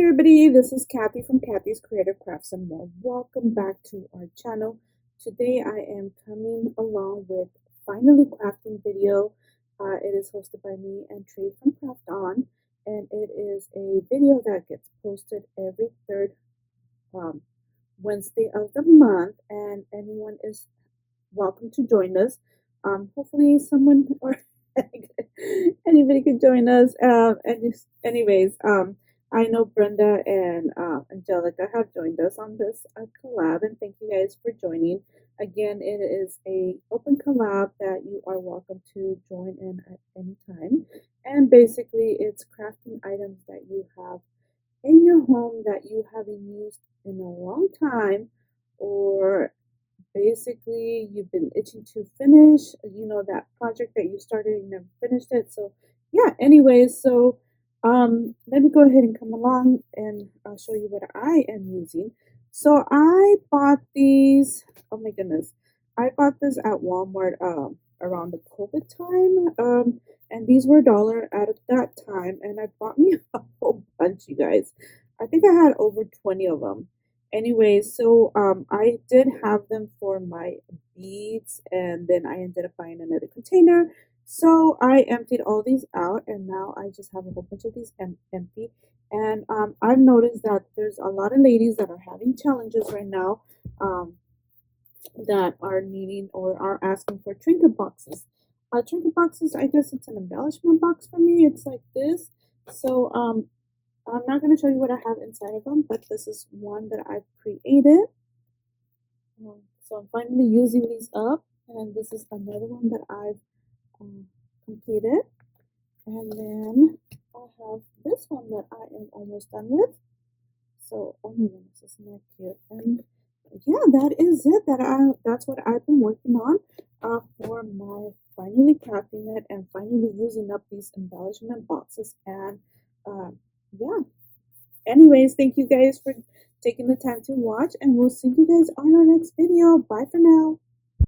everybody, this is Kathy from Kathy's Creative Crafts and more. Welcome back to our channel. Today I am coming along with finally crafting video. It is hosted by me and Trey from Craft On, and it is a video that gets posted every third Wednesday of the month, and anyone is welcome to join us. Hopefully someone or anybody can join us. Anyways, I know Brenda and Angelica have joined us on this collab, and thank you guys for joining. Again, it is a open collab that you are welcome to join in at any time. And basically, it's crafting items that you have in your home that you haven't used in a long time, or basically you've been itching to finish, that project that you started and never finished it. So yeah, anyways, so let me go ahead and come along and I'll show you what I am using. So I bought these, oh my goodness, I bought this at Walmart around the COVID time, and these were $1 at that time, and I bought me a whole bunch, you guys. I think I had over 20 of them. Anyway, so I did have them for my beads, and then I ended up buying another container. So I emptied all these out, and now I just have a whole bunch of these empty. And I've noticed that there's a lot of ladies that are having challenges right now, that are needing or are asking for trinket boxes. Trinket boxes, I guess it's an embellishment box for me. It's like this. So I'm not going to show you what I have inside of them, but this is one that I've created. So I'm finally using these up, and this is another one that I've completed. And then I have this one that I am almost done with. So, oh my goodness, isn't that cute? And yeah, that is it. That's what I've been working on for my finally crafting it and finally using up these embellishment boxes. And yeah, anyways, thank you guys for taking the time to watch, and we'll see you guys on our next video. Bye for now.